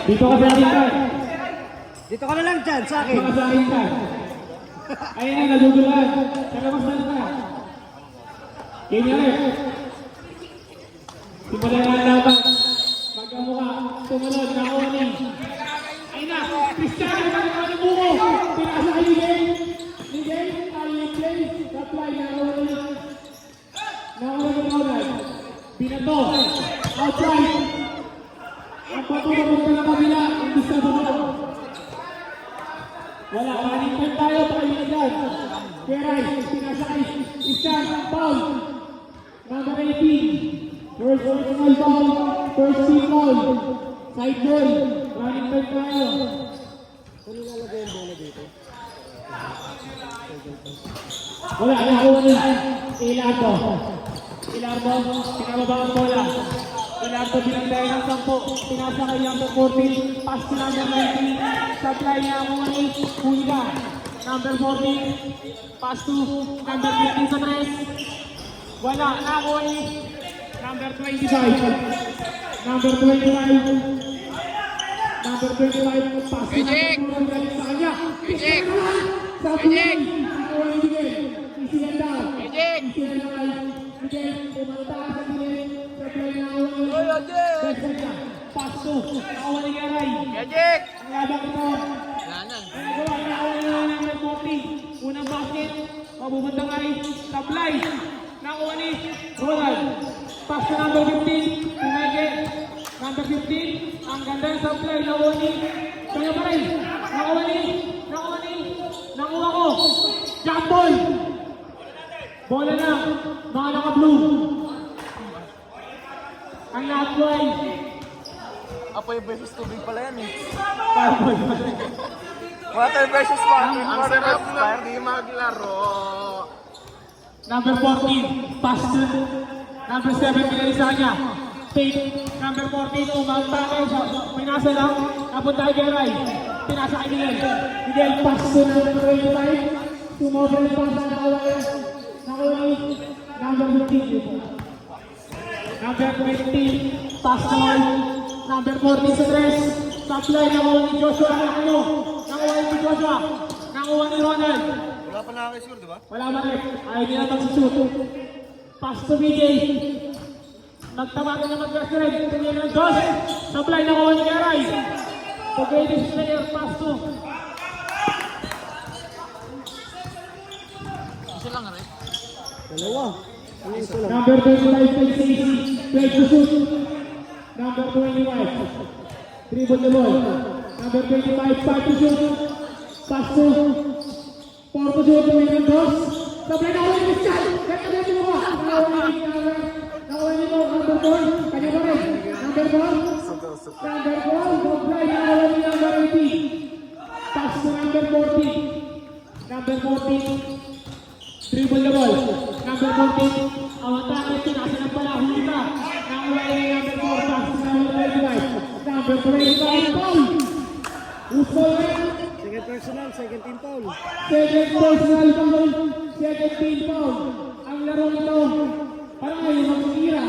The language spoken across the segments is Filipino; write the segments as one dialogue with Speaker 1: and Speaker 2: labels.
Speaker 1: Dito ka sa akin ka.
Speaker 2: Dito ka na lang dyan, sa akin.
Speaker 1: Dito ka sa akin ka. Ayun na, naguguluhan. Sa labas na ka. Ganyan eh. Simulan na ang laban. Magkamukha. Tumunod. Nakunin. Ayun na. Cristiano. Magkamukha ng buko. Pinasa kay Miguel. Miguel. Tayo play. Supply. Nakunin. Nakunin ng Ronald. Binato. Outside. Ang patuloy mo ng kabila. Hindi sa buko. Wala. Maning tayo. Tayo na dyan. Keray. Pinasa kay Isang. Paul. Number 18. First original foul, first team foul, side ball, running back tayo.
Speaker 2: Kung nilalagay yung bola dito?
Speaker 1: Wala, nakuha na Ilardo. Ilardo, pinababa ang bola. Ilardo binagdaya ng 10, pinasa kay number 14, pass to number 19, supply niya ang mga Huiga. Number 14, pass to number 15 sa 3. Wala, nakuha ni number 25. Number 25. Number 25. Pass na sa kanya.
Speaker 3: Ejek!
Speaker 1: Sa Ejek! Nakuha ni Miguel. Isihan daw.
Speaker 3: Ejek!
Speaker 1: Isihan daw. Miguel, pumunta sa Miguel. Supply na ako.
Speaker 3: Oy, Ejek!
Speaker 1: Pass to. Nakuha ni Garay.
Speaker 3: Ejek!
Speaker 1: Ang labang ito.
Speaker 3: Wala na.
Speaker 1: Nakuha na number 40. Unang basket. Mabupunta kay supply. Nakuha ni Ronald. Pass to number 15. Umege. Number 15. Ang ganda ng supply. Nakuha ni. Kaya pa rin. Nakuha ni. Nakuha ko. Jump ball. Bola na. Mga naka-blue. Ang na-apply.
Speaker 3: Apoy versus tubig pala yan eh.
Speaker 1: Parboy.
Speaker 3: Water versus water.
Speaker 4: Ang sarap na hindi maglaro.
Speaker 1: Number 14. Pass to number 7. Pinalisa niya. Take. Number 14. Umantake. Pinasa lang. Napunta kay Geray. Pinasa kay Miguel. Miguel pass to number 25. Tumobra yung pass na tawag. Nakuha ni number 15. Number 20. Pass to number 40 sa 3. Supply. Nakuha ni Joshua. Nakuha ni Joshua. Nakuha ni Ronald.
Speaker 4: Wala pa nakakisure, di ba?
Speaker 1: Wala ba rin? Ayaw nila mag-shoot. Pass to BJ. Magtawagan na mag-restaurant. Tingin ng Josh. Supply na kuha ni Garay. Pag-edit player. Pass to.
Speaker 3: Isa lang rin.
Speaker 2: Dalawa. Isa lang.
Speaker 1: Number 25, Stacy. Play to shoot. Number 21. Dribble the ball. Number 25, pass to shoot. Pass to. For to shoot. Tingin ng Josh. Supply na kuha ni Christian. Kaya mo ka. Nakuha ni mo. Number 4. Kanya ba rin? Number 4. Number 4. Supply na kuha ni number 18. Pass to number 14. Number 14. Dribble the ball. Number 14. Awatake. Tinasa ng pala. Huli ka. Nakuha ni number 4. Pass to number 25. Number 25. Paul. Who's foul?
Speaker 2: Second personal, second team foul.
Speaker 1: Second personal foul. Second team foul. Ang laro ito. Parang ngayon magsira.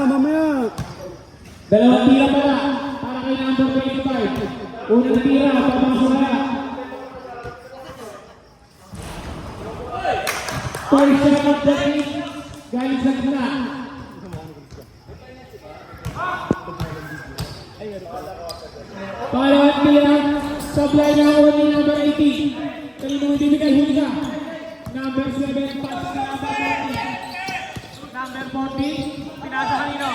Speaker 2: Mamaya.
Speaker 1: Dalawang tira pala para kay number 25. Unang tira, papasok na. First shot of the game, galing sa gitna. Pangalawang tira, supply na ako ni number 18. Kanino hindi bigay huli ka? Number 7, pass na number 14. Number 14, pinasa kanino?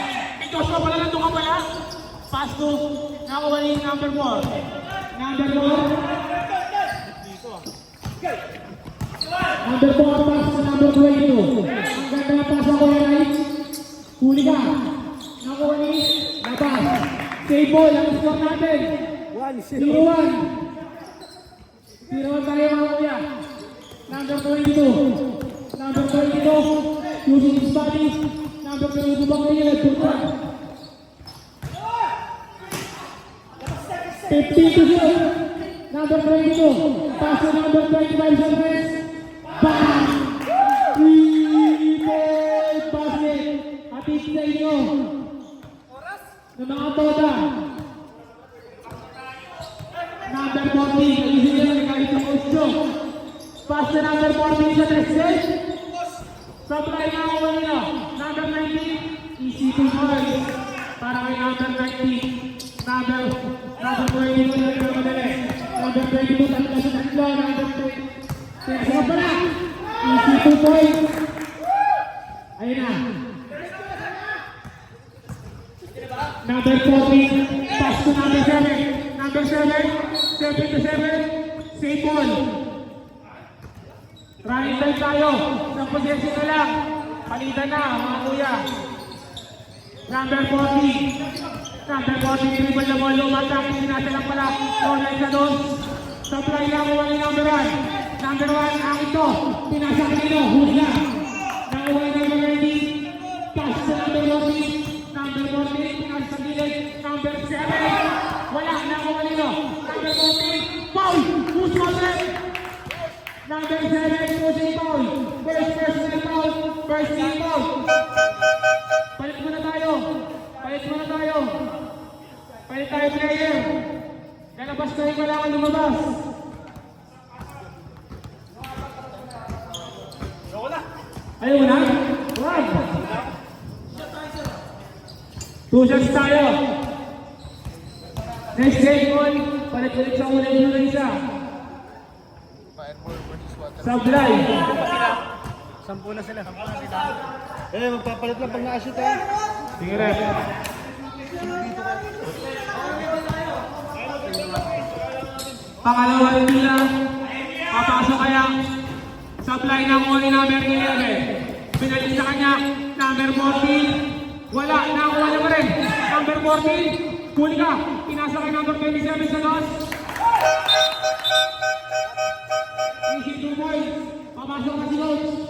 Speaker 1: Ito, so pala nandun ka pala. Pass to, nakuha ni number 4. Number 4. Number 4, pass to number 22. Ang ganda na pass ako yung right. Huli ka. Nakuha ni Labas. Save ball, ang score natin.
Speaker 2: 1-0.
Speaker 1: 0-1. 0-1 tayo mga kuya. Number 22. Number 22. Using his body. Number 22 bang ngayon. 15 to 0. Number 22. Pass to number 25 Sanchez. Bang! 3-point basket. Hatid sa inyo. Ng mga toda. Number 14. Easy lang kahit sa Ocho. Pass to number 14 sa Tresel. Supply na ako kanina. Number 19. Easy to boys. Para kay number 19. Number 22 na nagkamadali. Number 22 tatlo sa tatlo. Number 20. Teka pala. Easy to boys. Ayun na. Number 14. Pass to number 7. Number 7. 7 to 7. Save ball. Running time tayo. Isang possession na lang. Palitan na, mga kuya. Number 40. Number 40, dribble na ball. Lumatang, sinasa lang pala. Online sa dos. Supply lang kuha ni number 1. Number 1, ang ito. Pinasa kanino, hula. Nakuha ni number 90. Pass sa number 40. Number 40, pinasa sa gilid. Number 7. Wala, nakuha nino. Number 40, foul. Who's foul? Number 7, pushing foul. First personal foul. First team foul. Palit muna tayo. Palit tayo player. Lalabas tayo, kailangan lumabas. Ayaw na? Wag. 2 shots tayo. Next game on. Palit ulit sa ulit isa. Sablay.
Speaker 2: 10 na sila. Magpapalit lang pag na-shoot eh.
Speaker 1: Sige rep. Pangalawa rin nila. Papasok kaya. Supply ng only number 11. Pinalit sa kanya. Number 14. Wala. Nakuha niya pa rin. Number 14. Huli ka. Pinasa kay number 27 sa dos. Easy 2 points. Papasok na si Coach.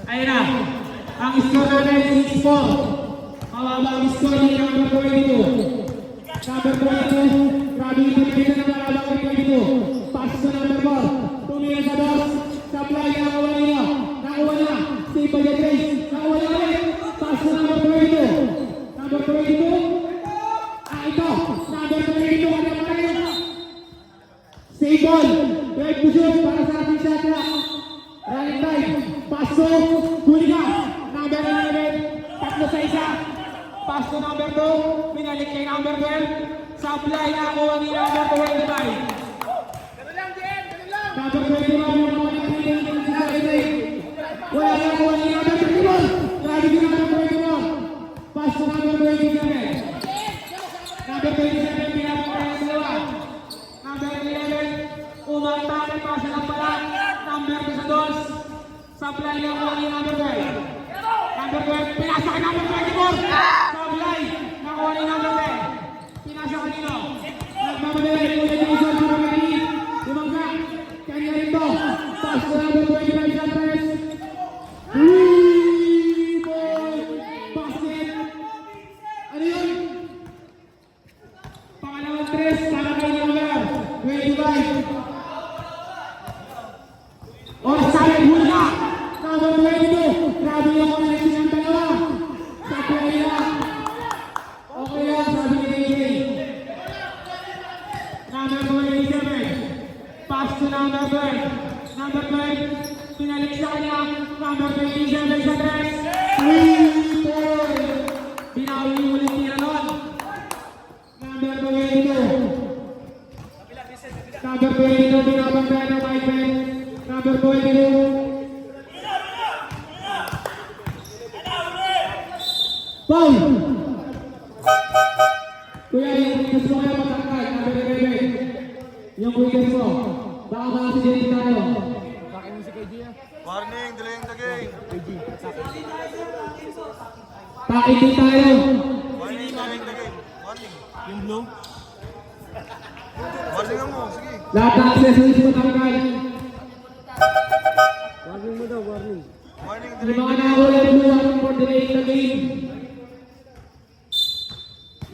Speaker 1: Ayun na. Ang score natin 6-4. Mababa ang score ni number 22. Number 22. Grabe yung pagkita ng mababa ang 22. Pass sa number 4. Tumira sa dos. Supply na nakuha niya. Nakuha na. Stay by the trace. Nakuha na ulit. Pass sa number 22. Number 22. Ito. Number 22. Ano pa rin? Stay ball. Right to shoot para sa ating shot clock. Running time. Paso. Huli ka. Number 11. Tatlo sa isa. Pass to number 2. Pinalik kay number 12. Supply na kuha ni number 25. Number 21. Wala na kuha ni number 21. Grabe din number 21. Pass to number 27. Number 27. Pinapakaya sa dalawa. Number 11. Umanta. Pasa lang pala. Number 2 sa 2. Supply na kuha ni number 12. Number 12, pinasa ka number 24. Supply na kuha ni number 10. Pinasa ka nino. Nagmamadali, ulit yung isang sa mga Lumangsa. Kanya rin to. Pass to number 25 sa 3. 3-point basket. Ano yun? Pangalawang 3 para kay number 25. Or sa'yo, huli ka! Number 22, grabe yung connection ng dalawa. Sa play lang. Okay lang, sabi ni AJ. Number 27, pass to number 12. Number 12, pinalik sa kanya. Number 27 sa 3. 3-point. Binawi yung ulit tira nun. Number 22. Number 22, binabangga ng Mike. Number 22. Foul! Kuya, yung quickness mo kayo matangkad. Number 11. Yung quickness mo. Baka ma-accident tayo.
Speaker 4: Warning, delaying the game.
Speaker 1: Pakiti tayo.
Speaker 4: Warning, delaying the game. Warning.
Speaker 2: Yung blue.
Speaker 4: Warning mo, sige.
Speaker 1: Lahat ng accessories mo tangkad.
Speaker 2: Warning mo daw, warning.
Speaker 4: Warning,
Speaker 1: Yung
Speaker 4: delaying
Speaker 1: mga
Speaker 4: the game.
Speaker 1: nakakulay blue, warning for delaying the game.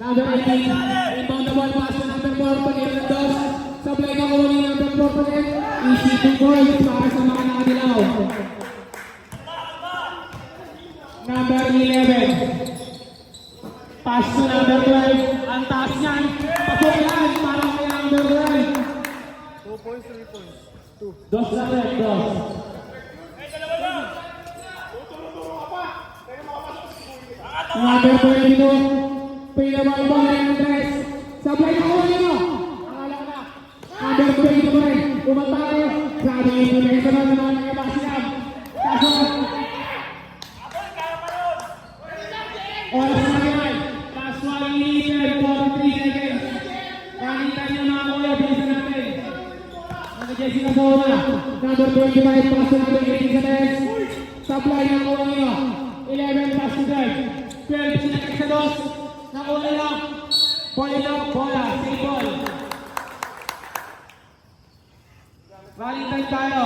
Speaker 1: Number 18, inbound the ball pass to number 4, Pagkailan Dos. Supply ka kuha ni number 4 pa rin. Easy to goal para sa mga nakadilaw. Number 11. Pass to number 12. Ang taas niyan. Pasok yan para kay number 12.
Speaker 2: 2 points, 3 points.
Speaker 1: Dos na rin, dos. Number 22. Pinabay ball ni Andres. Supply ka kuha niyo. Akala ko na. Number 22 pa rin. Umatake. Grabe yung pinagkasa na naman ng Ebasiam. Kaso, oras na naman. Last 1 minute, 43 seconds. Running time yung mga kuya, bilisan natin. Nag-Jesse na sa una. Number 25, pass to number 18 sa test. Supply ng kuha niyo. 11, pass to 12. 12, sinagay sa dos. Nakuha niyo. Ball enough, bola, save ball. Running time tayo.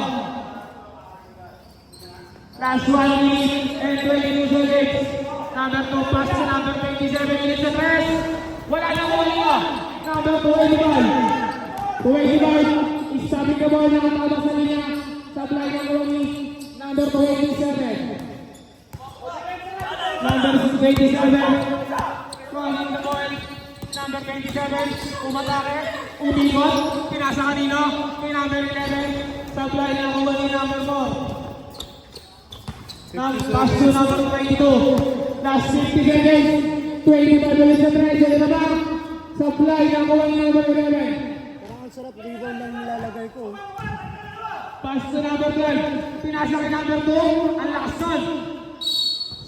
Speaker 1: Last 1 minute and 22 seconds. Number 2 pass to number 27 minutes at rest. Wala na ko niya. Number 25. 25. Isabing ka ball na katama sa linya. Supply ng Romy. Number 27. Number 27. Calling the ball. Number 27. Umatake. Umikot. Pinasa kanino. Kay number 11. Supply ng Romy number 4. Pass to number 22. Last 50 seconds. 25 minutes at rest. Sa ba? Supply ng kuha ni number 11.
Speaker 2: Parang ang sarap, rebound lang nilalagay ko.
Speaker 1: Pass to number 12. Pinasa kay number 2. Ang lakas nun.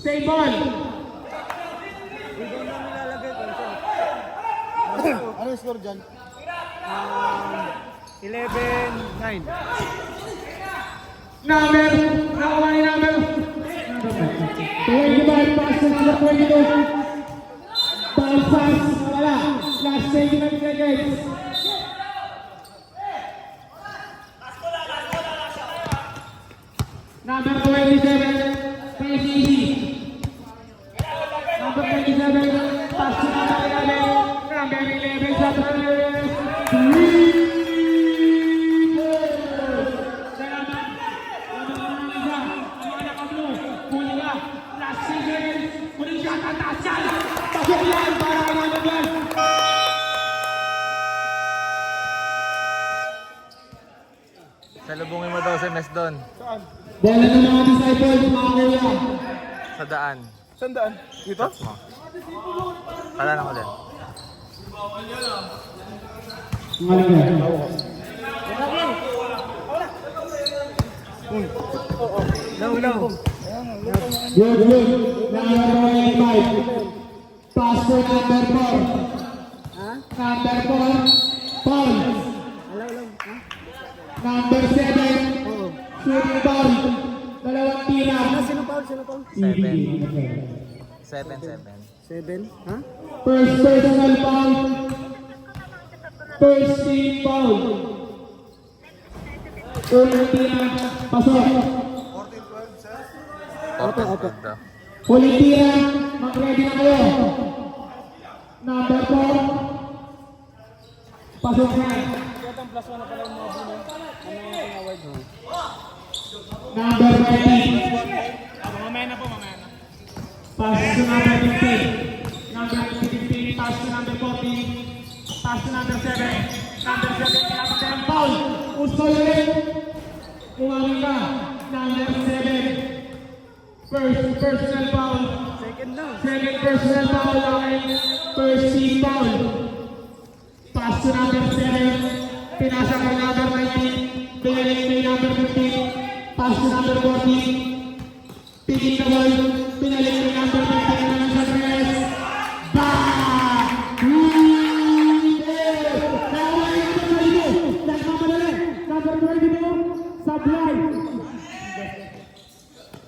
Speaker 1: Save ball.
Speaker 2: Rebound lang nilalagay ko. Ano yung score dyan? 11-9.
Speaker 1: Number. Nakuha ni number 25. Pass to number 22. Foul pass. Wala. Last 29 seconds. Number 27. PCC. Number 27. Pass to number 11. Number 11 sa press.
Speaker 3: Salubungin mo daw si Mes doon.
Speaker 1: Bola ng mga disciples, mga kuya.
Speaker 3: Sa daan.
Speaker 2: Saan daan? Dito?
Speaker 3: Shots mo. Pala na ko din.
Speaker 2: Lang.
Speaker 1: Good. Number 25. Pass to number 4. Number 4. Paul. Number 7. Shooting ball. Dalawang tira.
Speaker 2: Sino Paul? 7? Ha?
Speaker 1: First personal foul. First team foul. Unang tira. Pasok.
Speaker 4: 14-12, sir.
Speaker 3: Open daw.
Speaker 1: Huling tira. Mag-ready na kayo. Number 4. Pasok na.
Speaker 2: Plus 1 na pala yung mga buno. Ano yung award mo?
Speaker 1: Number 19.
Speaker 2: Mamaya na.
Speaker 1: Pass to number 15. Number 15. Pass to number 14. Pass to number 7. Number 7. Number 10. Foul. Usto ulit. Kumawin ka. Number 7. First personal foul. Second personal foul. Okay. First team foul. Pass to number 7. Pinasa kay number 19. Pinalik kay number 15. Pass to number 14. Pigil na ball. Pinalik kay number 15 naman sa press. Bang! Nakawala yung number 22. Nagmamadali. Number 22. Supply.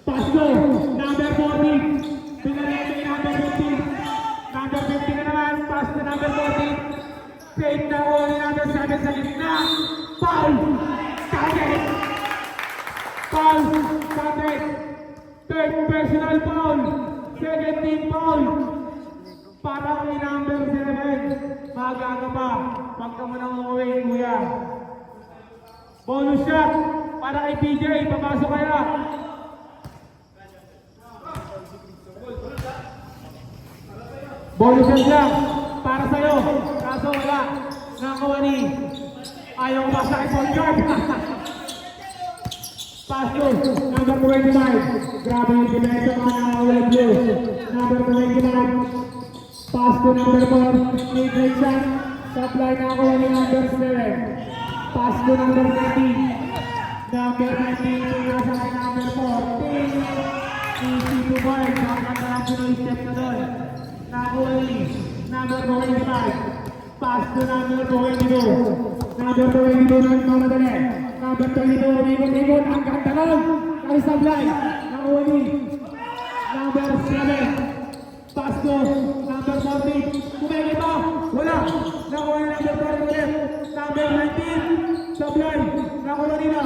Speaker 1: Pass go. Number 14. Pinalik kay number 15. Number 15 na naman. Pass to number 14. Fake na ball ni number 7 sa gitna. Foul! Target! Foul! Target! Third personal foul! Second team foul! para kay number 7. Magaga pa. Huwag ka mo nang umuwi, kuya. Bonus shot para kay PJ. Papasok kaya. Bonus shot lang para sa'yo. Kaso wala. Nakakuha ni. Ayaw ko sa kay Paul George. Pass to number 25. Grabe yung dimension mga nakawala blue. Number 25. Pass to number 4. Mid-range shot. Supply nakakuha ni number 7. Pass to number 13. Number 19. Nasa kay number 14. Easy to board. Nakakatalang step na doon. Nakakuha ni number 25. Pass to number 22. Number 22 na mamadali. Number 22, umikot-ikot. Ang ganda lang. Kay Sablay. Nakuha ni number 7. Pass to number 40. Kumili pa. Wala. Nakuha ni number 40. Number 19. Sablay. Nakuha nila.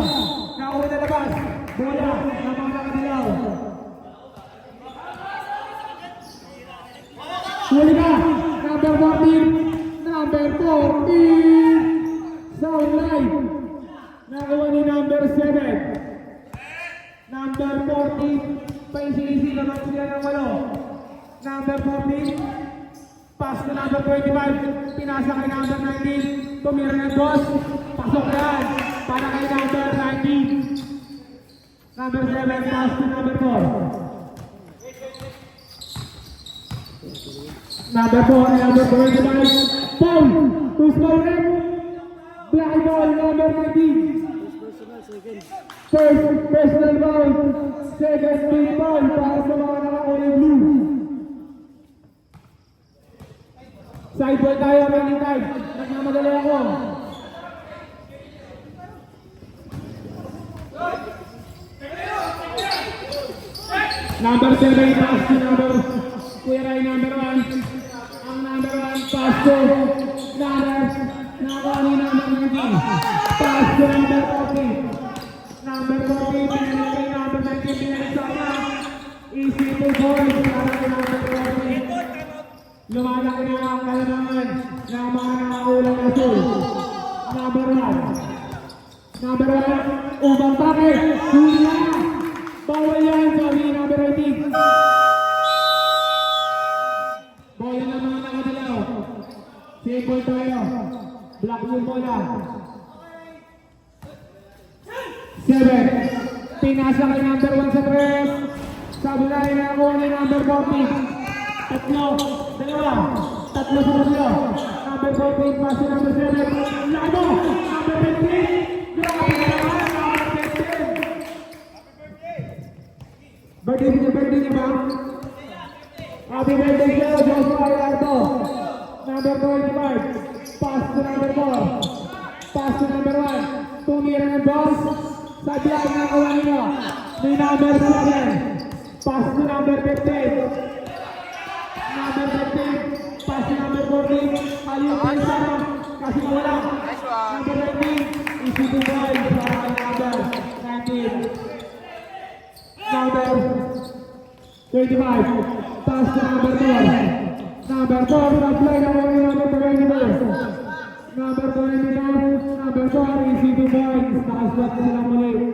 Speaker 1: Nakuha na labas. Bola. Napakakadilaw. Huli ka. Number 14. Number 14. Sablay. Nakuha ni number 7. Number 14. Paisi-isi naman sila ng walo. Number 14. Pass to number 25. Pinasa kay number 19. Tumira ng boss. Pasok yan. Para kay number 19. Number 7. Pass to number 4. Number 4 and number 25. Paul. Who's scoring? Black ball number 19. First personal foul, second team foul para sa mga naka-olive blue. Side ball tayo, running time. Nagmamadali ako. Number 7, pass to number, Kuya Ray, number 1. Ang number 1, pass to number, nakakuha ni number 19. Pass to number 40. Number 40, pinalik kay number 19, pinalik sa kanya. Easy to boys, para kay number 40. Lumalaki na ang kalamangan ng mga nakaulang asul. Number 1. Number 1, ubang pake. Huli na. Bawal yan, sorry, number 18. Bola na mga nakadilaw. Simple tayo. Black yung bola. 7. Pinasa kay number 1 sa press. Sablay na ako ni number 40. Tatlo. Dalawa. Tatlo sa tatlo. Number 14. Pass to number 7. Lado. Number 15. Grabe na naman. Number 15. Birthday niya ba? Happy birthday sa'yo, Joshua Alardo. Number 25. Pass to number 4. Pass to number 1. Tumira ng boss. Sablay na kawan nyo. May number 7. Pass to number 15. Number 15. Pass to number 14. Aliw tayo sana. Kasi wala. Number 19. Easy to boy. Para kay number 19. Number 25. Pass to number 4. Number 4. Sablay na kawan nyo. Number 22. Number 22, number 4, easy to boys. Nakaswat sila muli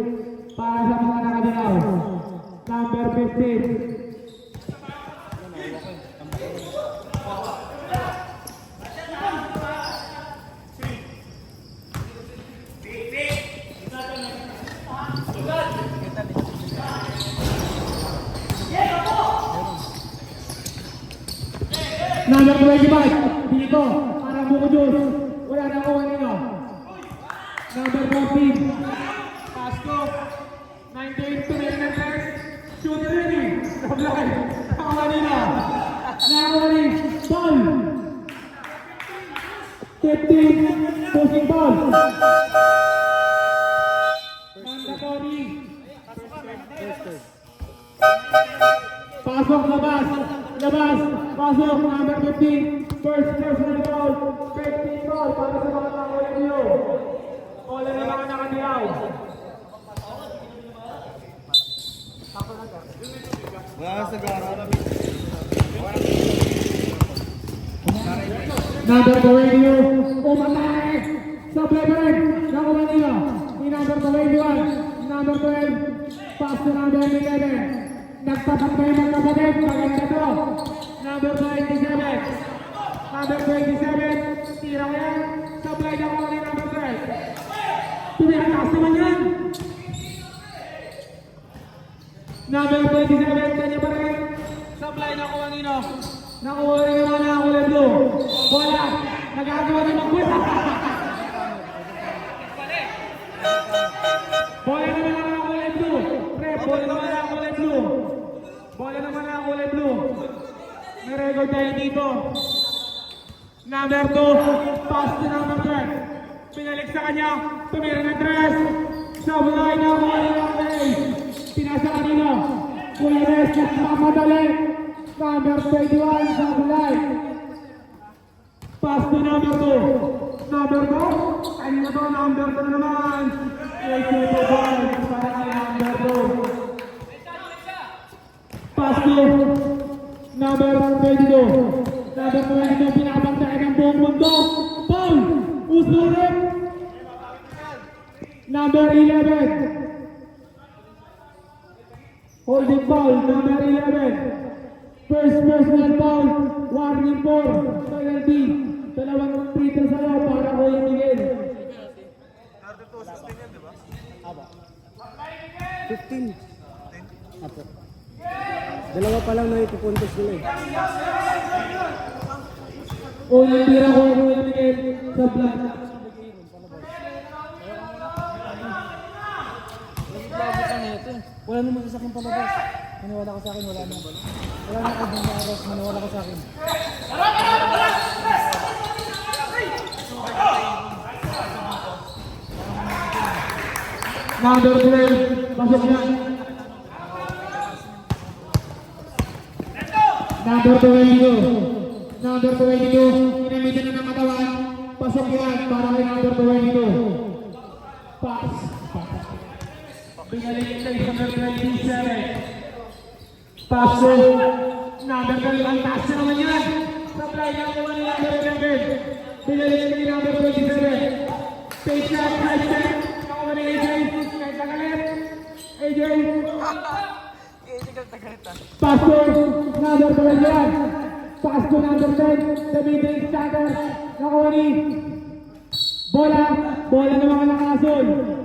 Speaker 1: para sa mga nakadilaw. Number 15. Number 25, dito, para buko juice. Wala na ako nila. Number 14. Pasko. 19 to the first. Shoot ready. Sablay. Nakawa nila. Nakawa ni Paul. 15. Pushing ball. Mandatory. Pasok labas. Labas. Pasok. Number 15. First personal foul. 15 foul para sa mga nakakulit niyo. Wala na mga nakadilaw.
Speaker 4: Wala sa gara.
Speaker 1: umatake. Sablay pa rin. Nakuha nila. Ni number 21. Number 12. Pass to number 11. Nagtapat na yung magkapatid. Maganda to. Number 27. Number 27. Tira ko yan. Sablay na ko ni number 12. Tumirakas naman yan. Number 27. Kanya pa rin. Sablay na ko nino. Nakuha rin naman na kulay blue. Bola. Nagagawa rin ang kuya. Bola naman ang kulay blue. Pre, bola naman ang kulay blue. Bola naman ang kulay blue. May record tayo dito. Number 2. Pass to number 12. Pinalik sa kanya. Tumira ng dress. Sablay na kulay ng kulay. Pinasa kanino. Kuya Res. Nagmamadali. Number 21. Sablay. Pass to number 2. Number 2. Ano na to? Number 2 na naman. Wait to the ball. Para kay number 2. Pass to number 22. Number 22. Pinapagtakin ng buong mundo. Paul. Usulit. Number 11. Holding foul. Number 11. First personal foul. Warning 4. Penalty. Dalawang free throw sa'yo para ko yung Miguel.
Speaker 4: 32-16 yan, di ba?
Speaker 2: 15. Apo. Dalawa pa lang na ipupuntos nila eh.
Speaker 1: Unang tira ko yung Miguel sa black.
Speaker 2: Wala naman sasakyan palabas. Maniwala ka sa akin, wala na. Wala na kayo ng oras, maniwala ka sa akin.
Speaker 1: Number 12, pasok yan. Number 22. Number 22, inamitan na ng katawan. Pasok yan para kay number 22. Pass. Binalik kay number 27. Pass to number 12. Ang taas na naman yan. Supply na naman ni number 11. Binalik kay number 27. Take shot, high step. Nakuha ni AJ. Kahit tagalit. AJ. Pass to number 12. Pass to number 10. The mid-range starter. Nakuha ni bola. Bola na mga nakasol.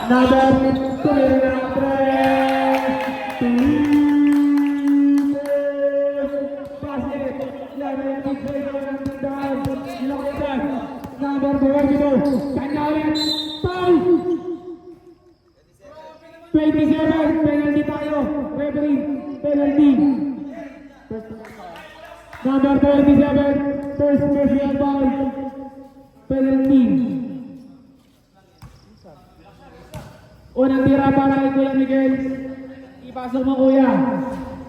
Speaker 1: Number 27, penalty tayo. Referee, penalty. Number 27, first personal foul. Penalty. Unang tira para kay Kuya Miguel. Ipasok mo, Kuya.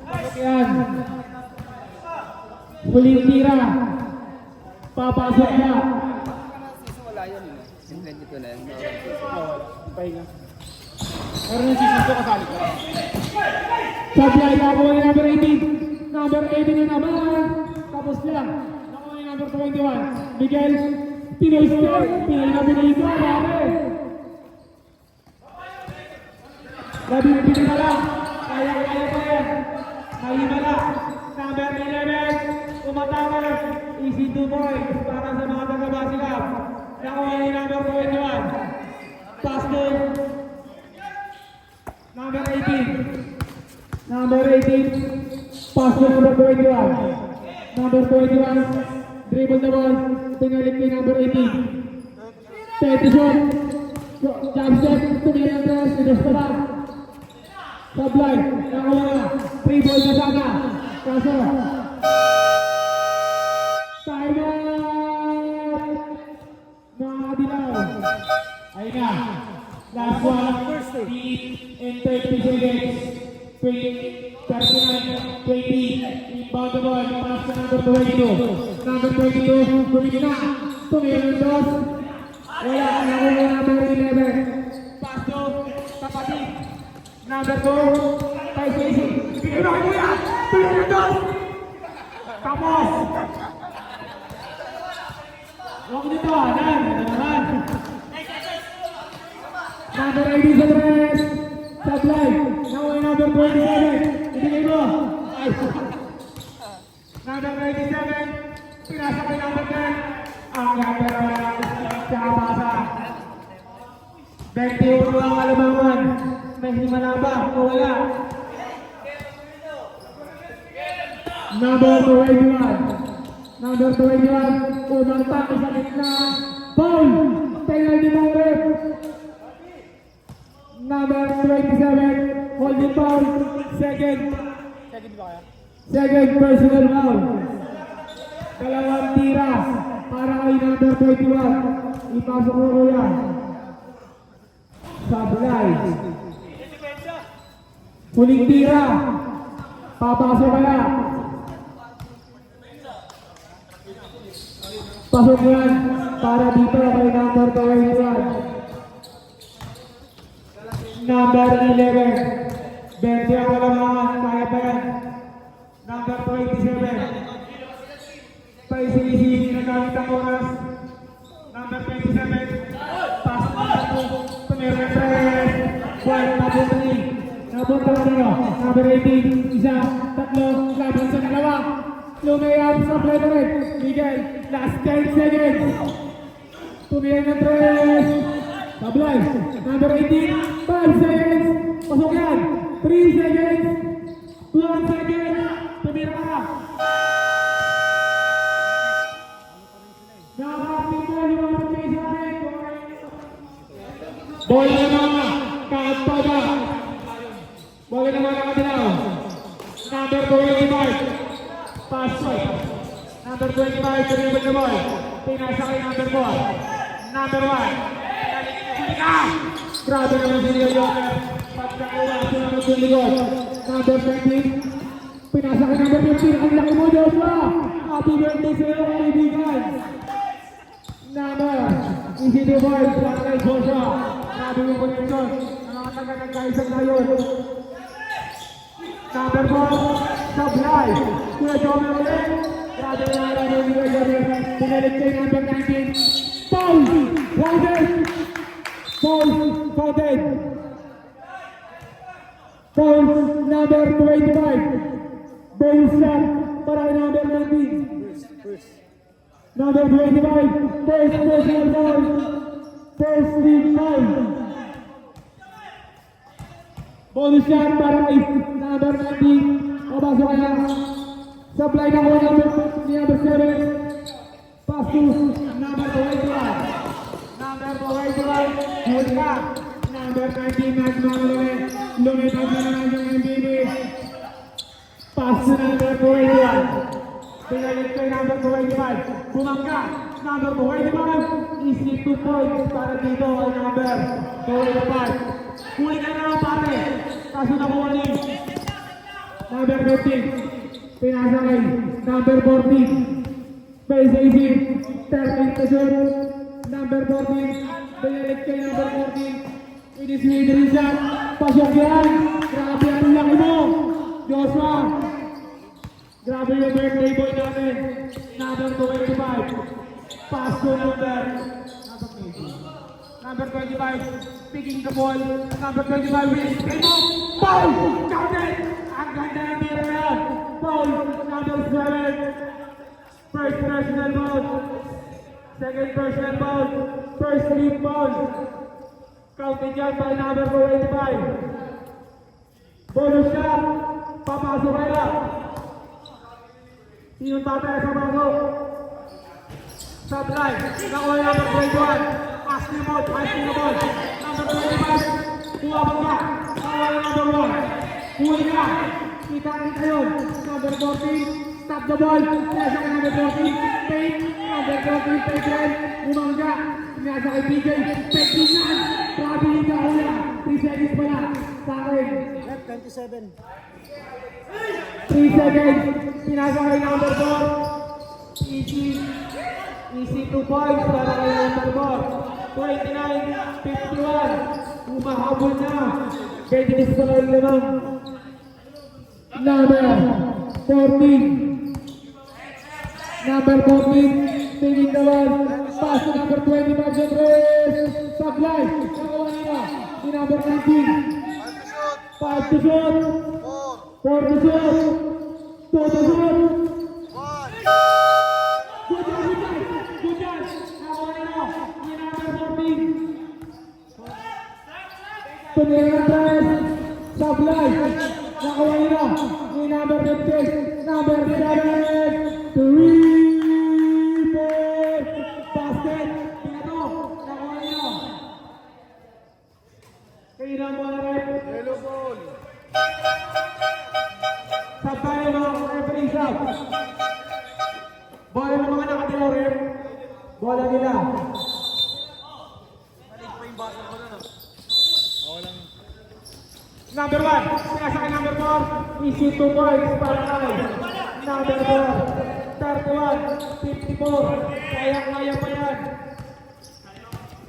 Speaker 1: Pasok yan. Huling tira. Papasok na.
Speaker 3: Wala yan eh. Yung 22 na yan.
Speaker 2: Pahinga. Meron yung season 2 kasali ko.
Speaker 1: Supply na ako ni number 18. Number 18 na naman. Tapos lang. Nakuha ni number 21. Miguel. Pinoy step. Pinoy na Pinoy ka. Pare. Labi na lang. Kaya pa yan. Mahimala. Number 11. Umatama. Easy 2 points para sa mga taga-Basilap. Nakuha ni number 21. Pass to number 18. Number 18. Pass to number 21. Number 21. Dribble the ball. Tinalik kay number 18. Petty shot. Jump step. Tumili ang dress. Idos pa lang. Sublime. Nakawa na. Free ball na sana. Kaso. Time out. Mga dilaw. Ayun na. Last one. In 30 seconds. 39, 20. Inbound the ball. Pass to number 22. Number 22. Bumili na. Tumili ang dos. Wala. Nakuha number 11. Pass to kapatid. Number 2, Vice Easy. Bigay mo kay Kuya! Bigay ng dos! Tapos! Huwag nito, anan! Naman! Number 80 sa tres! Sablay! Now ay number 27! Ibigay mo! Ay! Number 97! Pinasa kay number 10! Ang number 1! Tsaka pasa! 21 ang alamangan! May himala ba? O wala? Number 21! Number 21! Umangtak sa gitna! Foul! Penalty number! Number 27, holding foul, second personal foul. Dalawang tira para kay number 21. Ipasok mo Kuya. Sablay. Huling tira. Papasok kaya. Pasok yan para dito kay number 21. Number 11, 20 ang kalamangan, kaya pa yan. Number 27, Paisisi, nagamit ang oras. Number 27, pass number 2, tumira 3, Juan, napunta ni. Napunta ka nyo. Number 18, isa, tatlo, laban sa dalawa. Lumayap sa play na rin. Miguel, last 10 seconds. Tumira ng 3. Sablay, number 18, 5 seconds, pasok yan, 3 seconds, 1 second, tumira ka. Nakakapit mo yung mga pagkaisa namin. Boy na mga, kahit pa ba? Boy na mga nakadilaw. Number 25, pass shot. Number 25, dribble the ball. Pinasa kay number 4. Number 1. Grabe naman si Leo Joker. Pagkakuha siya naman sa likod. Number 13. Pinasa ka number 15. Ang laki mo, Joshua. Happy birthday sa iyo, kaibigan. Number. Easy to boy. Flat right, Joshua. Grabe yung connection. Ang mga taga-nagkaisang ngayon. Number 4. Sablay. Kuya Joker ulit. Grabe naman yung Leo Joker. Pinalit kay number 19. Paul. Walden. Paul Fountain. Paul number 25. Bonus shot para number 19. Number 25. First personal foul. First league foul. Bonus shot para number 19. O baso kaya. Supply na ko number 7. Pass to number 25. Number 25, Hulka. Number 19, Nagmamaloy. Lumipad na naman yung MBB. Pass to number 21. Pinalit kay number 25. Bumangka. Number 25. Easy 2 points para dito ay number 25. Huli ka na pare. Kaso nakuha ni number 15. Pinasa kay number 14. Base 18. 13 to shoot. Number 14, pinalik kay number 14. It is mid-range shot. Pasok yan. Grabe ang laki mo. Joshua. Grabe yung birthday boy namin. Number 25. Pass to number 25. Picking the ball. Number 25 wins. Paul! Counted! Ang ganda ng tira yan. Paul, number 7. First personal ball. Second personal foul, first league foul. Counted yan by number 25. Bonus shot, papasok kaya. Sino tataya sa pasok? Supply, nakuha number 21. Asking ball, number 25. Kuha pa ba? Nakuha number 1. Huli ka. Kita yun. Number 14. Stop the ball. Nasa ka number 14. Fake. Number 14. Fake red. Umangga. Nasa kay PJ. Fake din yan. Grabe yung kahula. 3 seconds pala. Sa akin.
Speaker 2: 27.
Speaker 1: 3 seconds. Pinasa kay number 4. Easy 2 points para kay number 4. 29, 51. Umahabol na. 22 pa lang lamang. Number 14. Number 14, taking the ball. Pass to number 25, Andres. Sablay. Nakawa nila. Si number 19. 5 to shoot. 4 to shoot. 2 to shoot. Good job, good job. Good job. Nakawa nila. Si number 14. Tumira Andres. Sablay. Nakawa nila. Si number 15. Number 7. 3. Basket. Pinato. Nakawa nila. Kailan mo na rin.
Speaker 4: Yellow ball.
Speaker 1: Sabay mga referee shot. Bola ng mga nakatilo rin. Bola nila. Number 1, sinasa kay number 4, issue 2 points para kay number 4, 31, 54, kaya pa yan.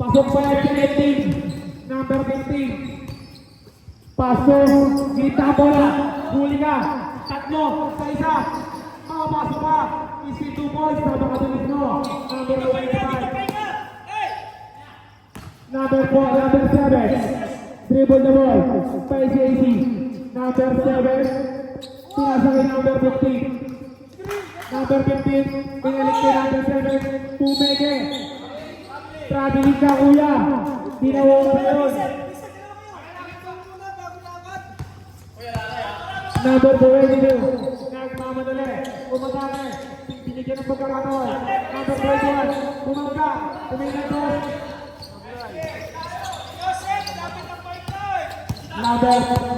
Speaker 1: Pasok pa yan connecting, number 15. Pasok, kita bola, huli ka, tatlo, sa isa, makapasok ka, issue 2 points, napakatulis mo, number 25. Number 4, number 7. Dribble the ball, by JC. Number 7, pinasa kay number 15. Number 15, pinalik kay number 7, Tumeke. Traveling ka kuya, dinawang pa yun. Number 22, nagmamadali, umatake, binigyan ng pagkakataon. Number 21, bumangka, tumilang ko. Number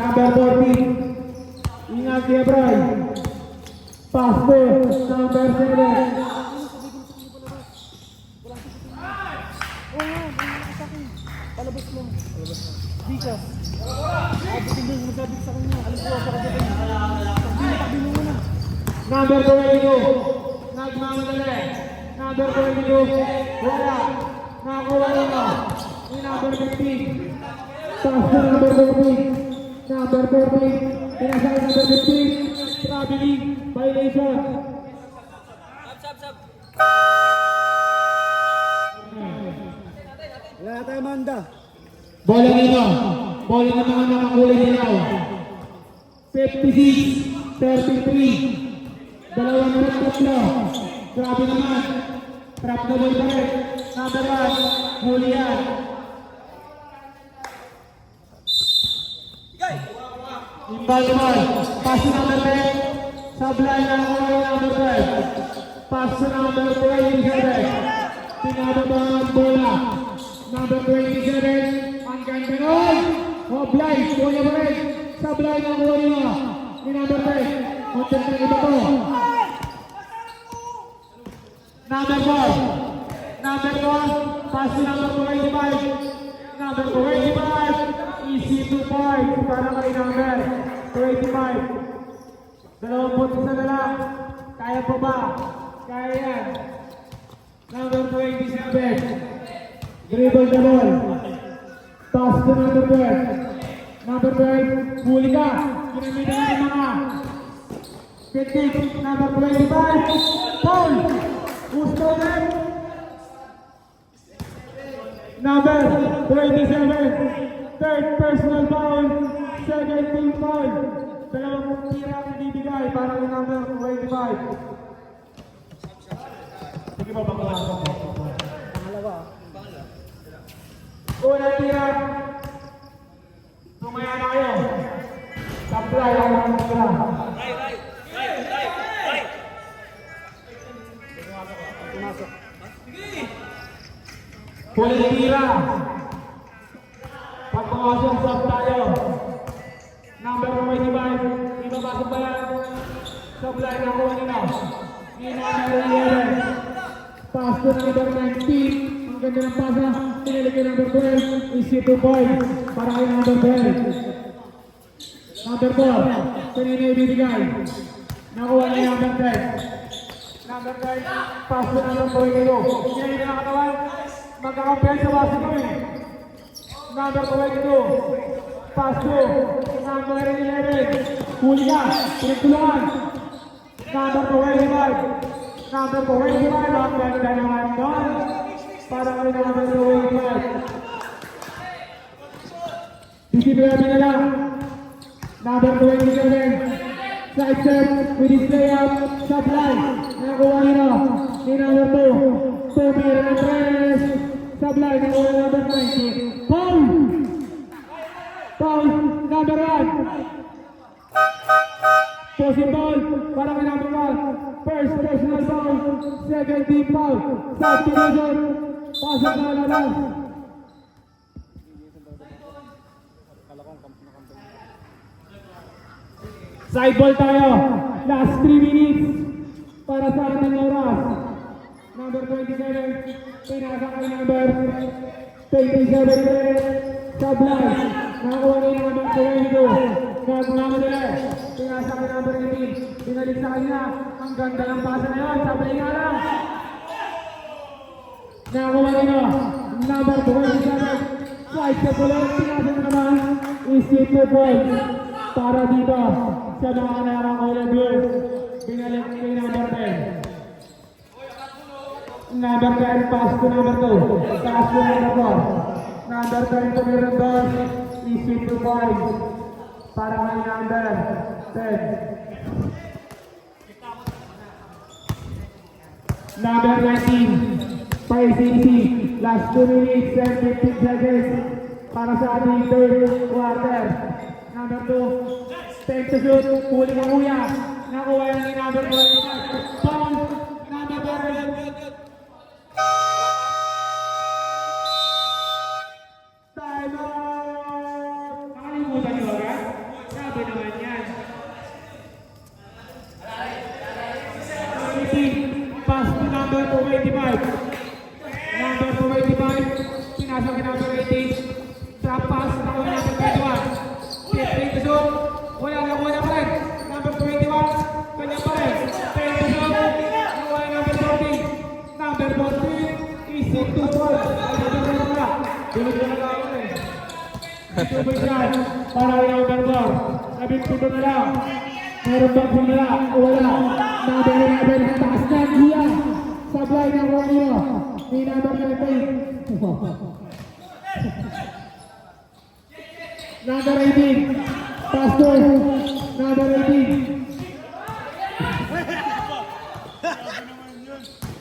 Speaker 1: 14, ingat dia Bray. Pass to number 7.
Speaker 3: Palabas mo. Di ka. Abutin mo yung magabit sa kanya. Alam ko sa kanya. Tabi mo muna.
Speaker 1: Number 22, nagmamadali. Number 22, wala. Nakakuha na. Yung number 15. Pass to number 14. Number 14, pinasakay number 15. Traveling, violation.
Speaker 2: Wala tayo manda.
Speaker 1: Bola nito. Bola ng mga nakakulay nilaw. 56-33. Dalawang minute tatlo. Grabe naman. Trap na ball pa rin. Number 1, huli yan. Imbal naman. Pass to number 10. Sablay na kulay number 12. Pass to number 27. Pinababa ang bola. Number 27, ang ganda nun! Oblay, kuya pa rin! Sablay na kuha nila ni number 10. Kontent na iba to. Number 4. Number 4, pass to number 25. Number 25, easy to point para kay number 25. Dalawang puntos na lang. Kaya pa ba? Kaya yan. Number 27. Dribble the ball. Pass to number 12. Number 12, huli ka. Kinamitan ng mga. 15, number 25. Foul. Who's stolen? Number 27. Third personal foul. Second team foul. Dalawang tira ang ibibigay para kay number 25. Sige ba bang unang tira. Tumaya na kayo. Supply ang unang tira. Huling tira. Pagpapasok stop tayo. Number 25. Ibabasok ba yan? Supply na kuha nila. Number 11. Pass to number 19. Ang ganda ng pasa, pinili kay number 12, easy to point, para kay number 12. Number 4, pinili ibibigay, nakuha niya number 10. Number 10, pass to number 22. Pinili ka ng katawan, magkakampyan sa base kami. Number 22, pass to number 11. Huli ka, pinagtulungan. Number 25. Number 25, ang ganda naman doon. Para kay number 25. Titipilabi na lang. Number 27. Side step with his layup. Supply. Nakakuha nila. Ni number 2. Toby Hernandez. Supply. Nakakuha number 90. Foul! Foul. Number 1. Posing ball. Para kay number 1. First personal foul. Second team foul. Substitution. Pasok na labas. Side ball tayo. Last 3 minutes para sa ating oras. Number 27, pinasa kay number 27, Sablay. Nakakuha ni number 22. Nagmamadali. Pinasa kay number 18. Pinalik sa kanya. Ang ganda ng pasa na yun. Sablay nga lang. Nakakuha nila. Number 27. Side step ulit. Pinasa na naman. Is 2 points. Para dito sa mga narang All Blue. Binalik kay number 10. Number 10 pass to number 2. Pass to number 4. Number 10 to Mirandor. Easy 2 points. Para kay number 10. Number 19. PCC. Last 2 minutes and 15 seconds. Para sa ating third quarter. Number 2. 10 to shoot. Huli ka kuya. Nakuha yan ni number 1. Foul. Number 4. Time out! Nakalimutan niyo ba? Sabi naman yan. 18. Pass to number 285. Number 285. Pinasok kay number 18. Trap pass. Nakuha number 21. 15 to shoot. Wala pa rin. Number 21. Kanya pa rin. 10 to shoot. Nakuha number 14. Number 14. Easy 2 points. Dulog na lang ako eh. Ito ba dyan? Para kay number 4. Labing pito na lang. Meron bang pumila? O wala? Number 11. Taas na niya. Sablay ng Romeo. Ni number 19. Number 18. Pastor. Number 18.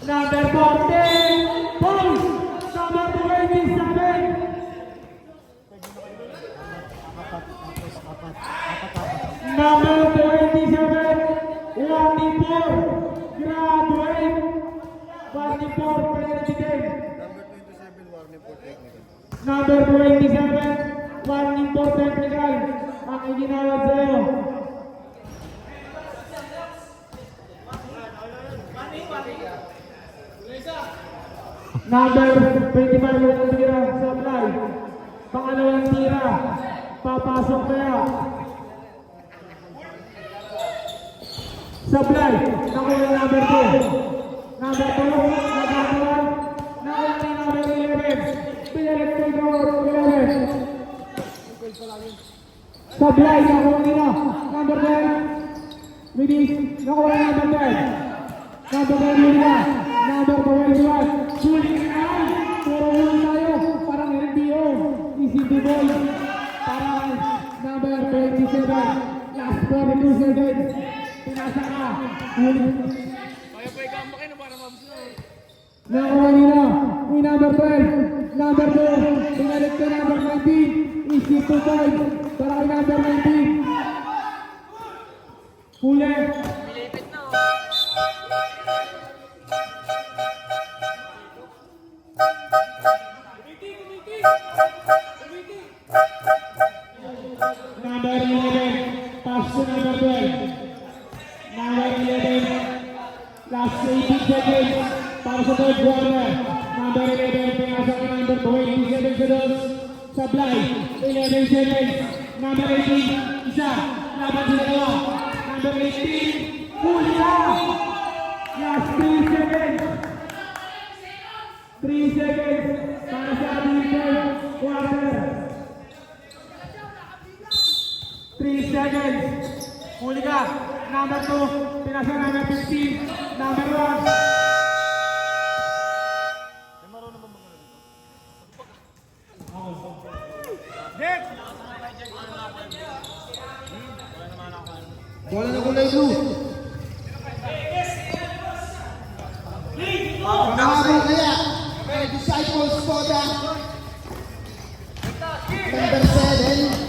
Speaker 1: Number 14. Paul. Number 27. Number 27. 1-4. Graduate. 1-4. President. Number 27. 1-4 technical. Ang iginawad sa'yo. Number 25 yung tira sa fly. Pangalawang tira. Papasok kaya. Sa fly. Nakuha number 2. Number 2. Nagkakawa. Nakuha ni number 11. Pinalik ko yung 11. Sa fly. Nakuha nila. Number 10. Release. Nakuha number 10. Number 10 nila. Number 21. Sulit na naman. Puro huli tayo. Parang LBO. Easy to boy. Parang number 27. Last 42 seconds. Pinasa ka. Huli.
Speaker 3: Kaya pa ikaw makin para mabusog.
Speaker 1: Nakuha nila. May number 12. Number 2. Pinalik ka number 19. Easy to boy. Para kay number 19. Huli.
Speaker 3: Pilipit na
Speaker 1: Number 11, pass to number 12. Number 11, last 18 seconds para sa third quarter. Number 11, pinasa ka number 27 seconds. Sablay, 11 seconds. Number 18, isa, laban sa dalawa. Number 18, huli ka! Last 3 seconds. 3 seconds para sa ating third quarter. 15 seconds. Huli ka. Number 2. Pinasa number 15. Number 1.
Speaker 3: Bola na kulay blue. Panghabol kaya. Disciples Koda. Number 7.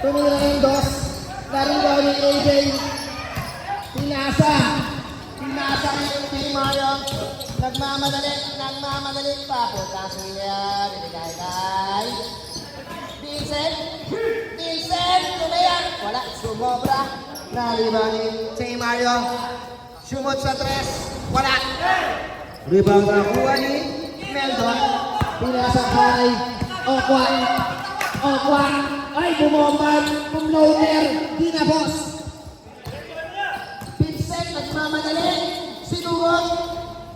Speaker 3: Tumira ng dos. Laro daw ni AJ. Pinasa kay Mario. Nagmamadali pa po. Kasi yan, kay Vincent, tumayan. Wala, sumobra. Nalibangin si Mario. Sumot sa 3. Wala. Rebound nakuha ni Meldon. Pinasa kay Okwa. Ay, bumomban. Pumloader. Di na, boss. Vincent, nagmamadali. Sinurot.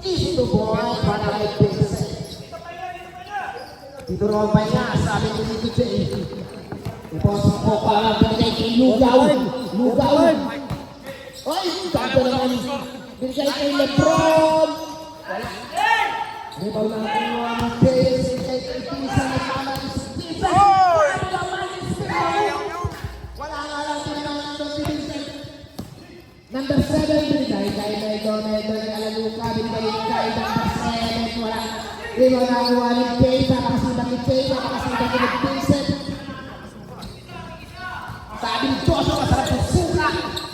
Speaker 3: Easy to boy. Para kay Vincent. Dito ron pa niya. Sabi ko dito, Jay. Ipos ko pa. Binigay kay Lugaw. Ay, ganda naman. Binigay kay Lebron. Wala. Rebound na kinuha ng James. Binigay kay Pisa. Nagmama ni Stephen. Wala nga lang tinanong ng si Vincent. Number 7. Binigay kay Meldon. Alaluka. Binigay kay number 7. Wala. Rebound na kinuha ni James. Nakakasibang ni James. Nakakasibang ni Vincent. Sabi ni Joshua, masarap yung suka.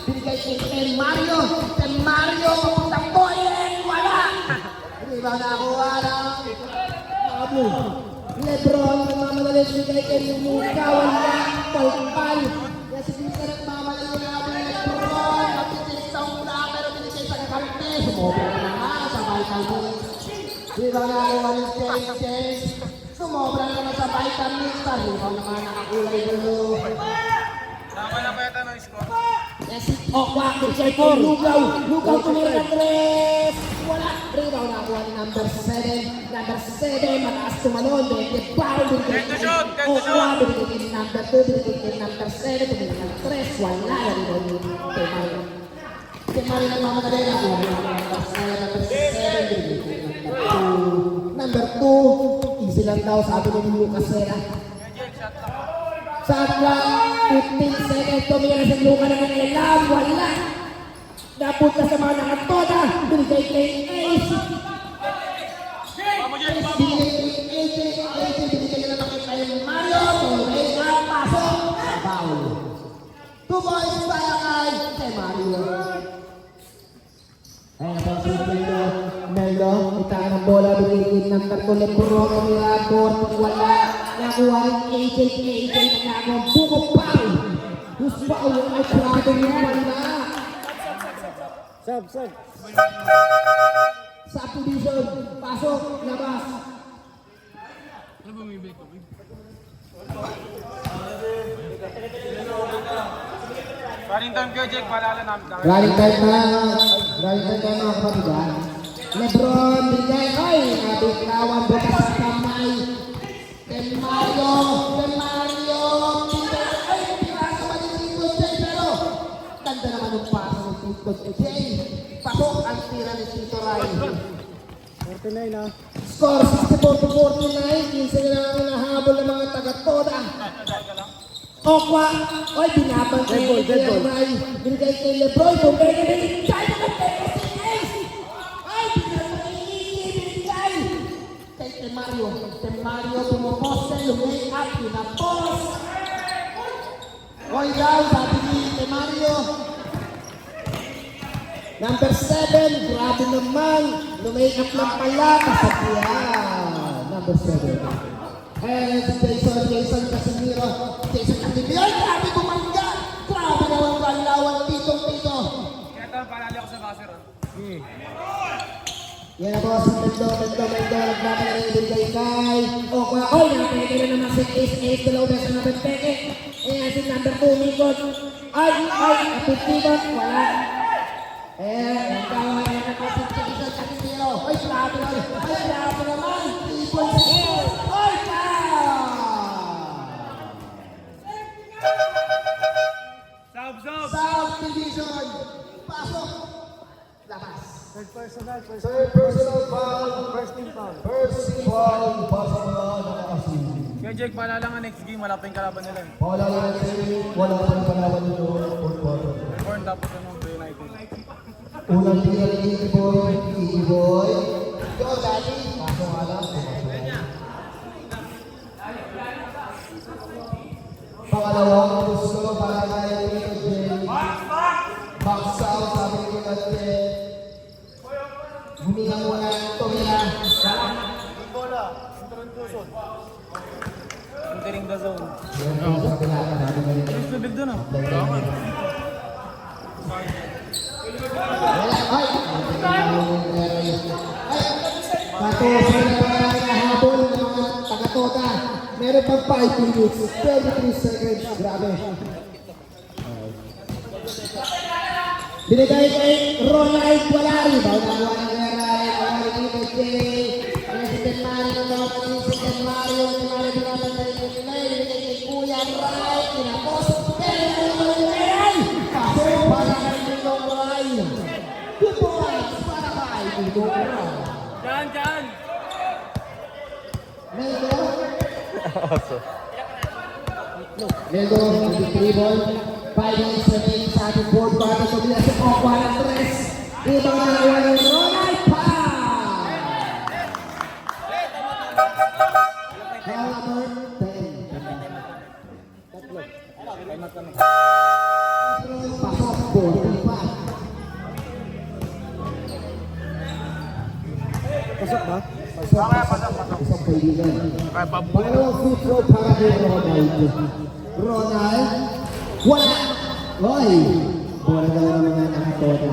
Speaker 3: Binigay kay Mario. Papuntang toilet. Wala. Rebound na kuha ng Pablo. Lebron, nagmamadali. Binigay kay Luka. Wala. Palpal. Kaya si Visa nagmamadali na Lebron. Napitis sa una pero binigay sa kakarte. Sumobra na naman sa vitamins. Rebound na kuha ng James. Sumobra na naman sa vitamins. Rebound naman nakakulay blue.
Speaker 2: Tama na ba ito ng score?
Speaker 3: Yes, Okwa, Kurchay ko, Lugaw tumira ng 3. Wala. Rebound na kuha ni number 7. Number 7, mataas tumalon. Binigay foul. Binigay kay Okwa. Binigay kay number 2. Binigay kay number 7. Binigay ng 3. Wala. Rebound ni kay Mario. Kay Mario nagmamadali na kuha ni number 7. Binigay kay number 2. Easy lang daw, sabi ni Lucas Vera. Shot clock, 15 seconds, tumira sa luka na ng ilam, wala. Napunta sa mga nakatoda, binigay kay Ace. Binigay na naman kay Mario, tumigay na, pasok, foul. 2 points para kay Mario. Ayun na po si Melo, itaan ng bola, binigay ng Tartole Puro, tumira, wala. Nakuha rin AJ nagkakawang buko pao. Gusto pa uwi ang krado niya, wala.
Speaker 2: Sub.
Speaker 3: Sa position, pasok, labas.
Speaker 2: Running time kayo, Jake. Paalala namin.
Speaker 3: Running time mga kapatid. Lebron, bigay, ay, nabitawan, bukas sa kamay. Mario, ay, pinasa pa ni Tito Jay, pero ganda naman yung pasa ng Tito Jay. Pasok ang tira ni Tito Rai.
Speaker 2: 49 na.
Speaker 3: Score 64-49, 15 na lang nahabol ng mga taga-toda. Okwa, ay, binabang kay Rai. Binigay kay Lebron, bumigay kay Jay, Mario tumupos sa lumay at pinapos. Oy daw, sabi ni Mario. Number 7, grabe naman. Lumay up lang pala. Kasagyan. Number 7. And Jason Casimiro. Ay, grabe kumangga. Grabe naman kalawan. Tito.
Speaker 2: Kaya ito, paalala ko sa baser.
Speaker 3: Yan na po, si Mendo, nagmamadali kay Okwa. Oy, nakapagay na naman si Ace, dalaw na sa number 10. Ayan, si number 2, Mikot. Ay, apitigot, wala. Ayan, nagkawa na po si Jason Casimiro. Ay, grabe naman. People sa Oy, South Division. Pasok. Labas.
Speaker 2: Third personal foul. First team foul.
Speaker 3: First team foul. Pasok na nakakasin.
Speaker 2: Kaya Jake, paalala nga next game, wala pa yung kalaban nila.
Speaker 3: Wala lang wala pa rin palawan nito. Fourth quarter.
Speaker 2: Born dapat ano, United.
Speaker 3: Unang tingnan ni Iboy. Go, Daddy. Pasok nga lang. Pangalawang gusto para kay Tito Jay. Box out, sabi ko natin. Humingang muna ito nila.
Speaker 2: Bola, introduction. Entering the zone.
Speaker 3: Sabi natin, sabi na rin.
Speaker 2: Yung tubig doon ah.
Speaker 3: Patuloy na habol ng mga taga-tota. Meron pang 5 minutes, 33 seconds. Grabe. Binigay kay Ronald Walari. Bawal ng Ronald Walari dito kay President Mario ng mga President Mario. Si Mario binabantay ko nila. Binigay kay Kuya Rai. Kinapos. Pero Rai. Pasok para kay Nilong Rai. 2 points para kay Nilong Rai.
Speaker 2: Diyan!
Speaker 3: Neldo, nag-dribble. 5 minutes remaining sa ating fourth quarter. So, bila sa Okwa ng 3. Ibang nalawa ng Ronald Pa! Foul number 10. Pasok, 45.
Speaker 2: Pasok ba?
Speaker 3: Isang kaibigan. Pangalawang free throw para kay Ronald. Ronald, wala! Hoy! Bola daw ng mga nakatota.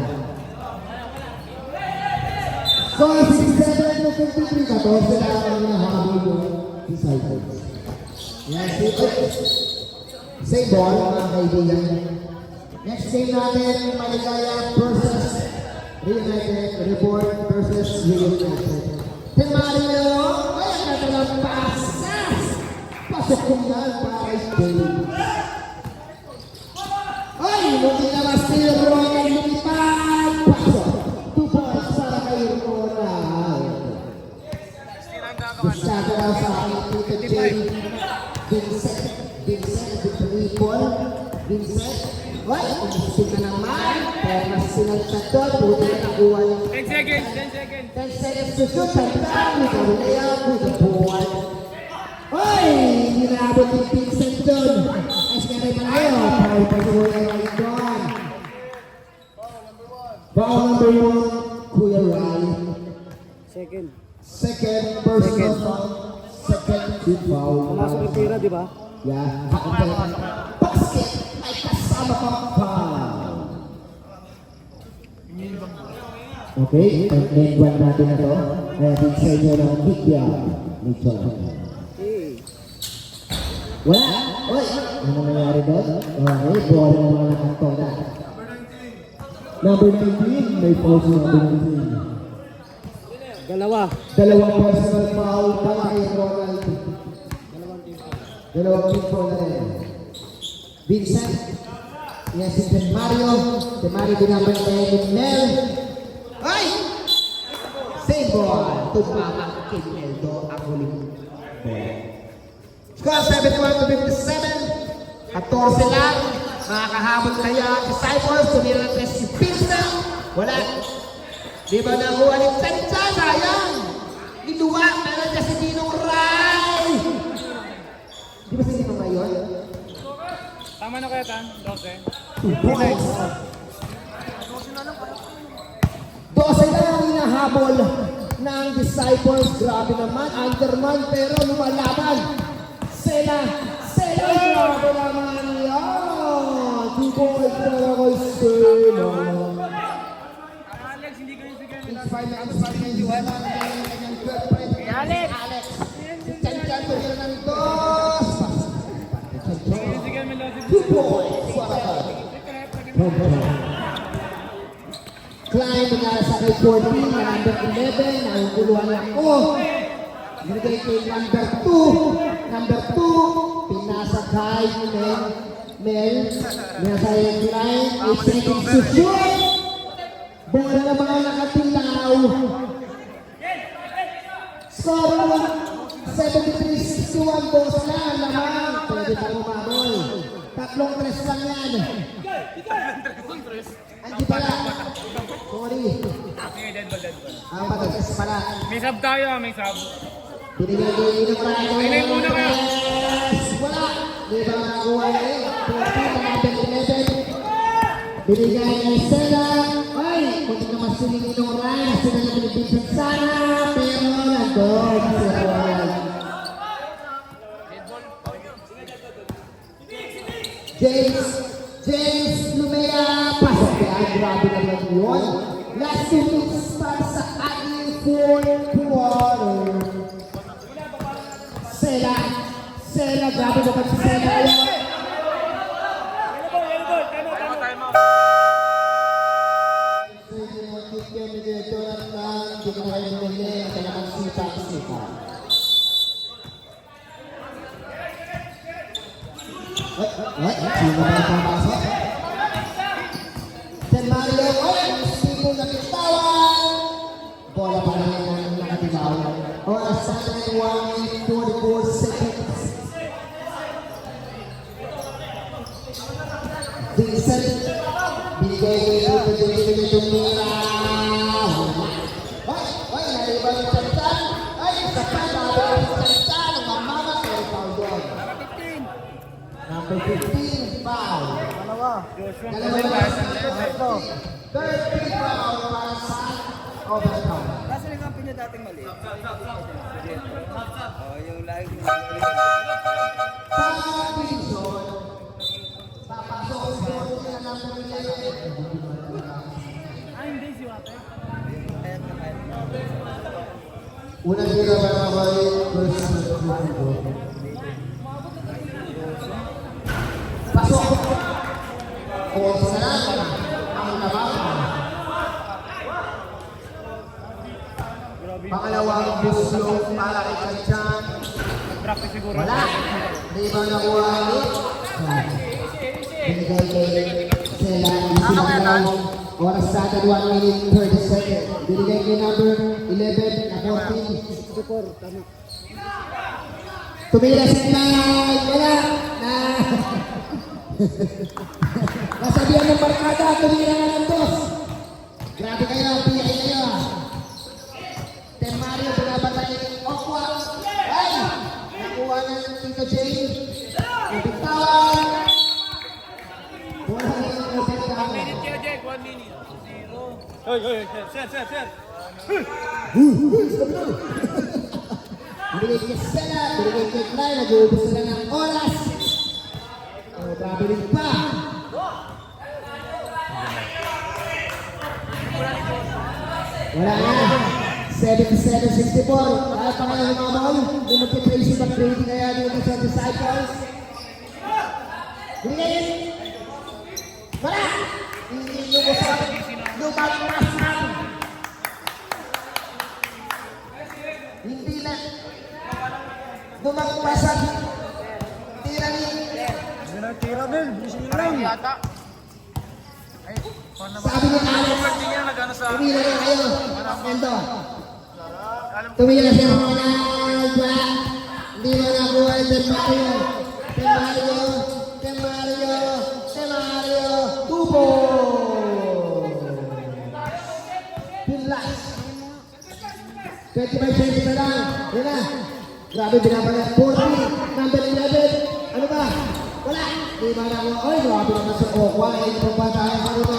Speaker 3: So, 67 to 53, 14 lang ang nahabol mo. Disciples. Yes, same ball, mga kaibigan. Next game natin, Maligaya versus Reunited, Report versus Reunited. Team Mario, ay ang katalang pasas! Pasok kong yan para kay Spain. Ay, muti na ma-steal, Ronald lumipad! Pasok! 2 points para kay Ronald. Gusto lang sa aking Tito Jay. Vincent, the triple. Vincent, ay, gusto na naman. Pero mas sinagtad doon, buti na nakuha yung
Speaker 2: 10 seconds!
Speaker 3: 10 seconds to shoot. Tandaan, with a layup, with a board. Hoy! Hindi naabot yung Vincent doon. As ka rin pala yun. Foul pa si Kuya Rai doon. Foul number 1, Kuya Rai. Second personal foul. Second team foul.
Speaker 2: Pumasok yung tira, di ba?
Speaker 3: Yeah. Basket ay kasama pang foul. Okay, end one natin na to. Kaya din sa inyo ng Bigya. Mitchell. Wala! Oy! Ano nangyari doon? Okay, buwan ng mga nakantona. Number 19, may foul sa number 19. Dalawang personal foul para kay Ronald. Dalawang team foul na rin. Vincent. Yes, si Mario. Si Mario dinamay kay Mel. Ay! Same ball. Tumama kay Meldo ang huling ball. Score 71 to 57. 14 lang. Makakahabol kaya Disciples. Tumira natin si Vincent. Wala. Di ba nakuha ni Tensya? Sayang. Giluwa. Meron niya si Ninong Rai. Di ba si Ninong Rai yun?
Speaker 2: Tama na kaya, Tan? 12.
Speaker 3: 2 points. 12 lang ang hinahabol ng Disciples. Grabe naman. Underman pero lumalaban. Sela. Grabe naman yan. 2 points para kay Sela.
Speaker 2: Alex, hindi kayo bigyan nila.
Speaker 3: Inspire na yung Juana ng kanyang girlfriend. Alex! Chan-chan to yun ng dos.
Speaker 2: Bigyan mo lang si
Speaker 3: 2 points para kay Klein mula sa kay 14 na number 11 na ang kuluhan ako. Binigay kay number 2. Number 2, pinasa kay Mel, nasa yung line, 8 seconds to shoot! Bola na mga nakatilaw. Score 73-61, boss na, lamang. Pwede pa umabol. Tatlong tres lang yan. Hindi pala. Sorry. Patagas pala.
Speaker 2: May sub tayo, may sub.
Speaker 3: Binigyan ko yung inong
Speaker 2: Pinay muna kayo.
Speaker 3: Wala. Di ba nakuha eh? 14, 11. Binigyan kay Stella. Ay, kung hindi naman silingin ng Ryan, sila na pinipinsan sana. Pero nandun si Ryan. James Lumea, pasok yan. Grabe naman yun. Last 2 minutes para sa ating fourth quarter. Sela, grabe naman si Sela. Sino ba yung pumasok? San Mario, sino nakitawan? Bola pa rin ang nakatibaw. Oras sa 1:44 seconds. Vincent, binigay yung mira. Ay, naiba yung tantan. Ay, sa kanya yung tantan. Mamama, pero foul doon. Number 15, foul. Dalawa na. 13 foul para sa overtime.
Speaker 4: Nasa lang ang pinadating mali. Oh, yung lagi
Speaker 3: Pag-pinson, papasok sa board na number 11. Unang hira ba na ba yung pasok. Kung saan ang laban. Pangalawang buslo para kay Kanchan.
Speaker 2: Practice siguro.
Speaker 3: Wala. Hindi ba nakuha ulit? Binigay kay Sela. Isilang oras sa atin 1 minute 30 seconds. Binigay kay number 11 na 14. Tumira si Nay. Wala. Nasabihan ng barkada. Tumira na ng dos. Grabe kayo. Piyay kayo. Ten Mario, pinapatay Okwa. Ay! Nakuha ng Tito Jay. Nabitawan. Wala na yung overtime.
Speaker 2: Jack, 1 minute. 0. Hoy, set.
Speaker 3: Binigay kay Stella, binigay kay Clay, nag-uubos sila ng oras. Oh, grabe rin pa. Wala na. 77-64. Kaya pa kayo humamahal. Bumati Tracy McBrady kaya dito sa Disciples. Binigay. Wala. Hindi lubos sa lumang nasan. Hindi na. Bumagpasan. Tira ni.
Speaker 2: Tira, Mel. Bilisin nyo lang.
Speaker 3: Sabi ni Alex. Tumira na kayo. Endo. Tumira siya mga nagwa. Hindi mo nakuha yung Ten Mario. Tubo. Pinlas. 25 seconds na lang. Yan na. Grabe binabalat. 40. Number 11. Ano ba? Wala. Di ba nakuha? Ay, grabe naman sa Okwa. Ay, ito pa tayo. Ano ba?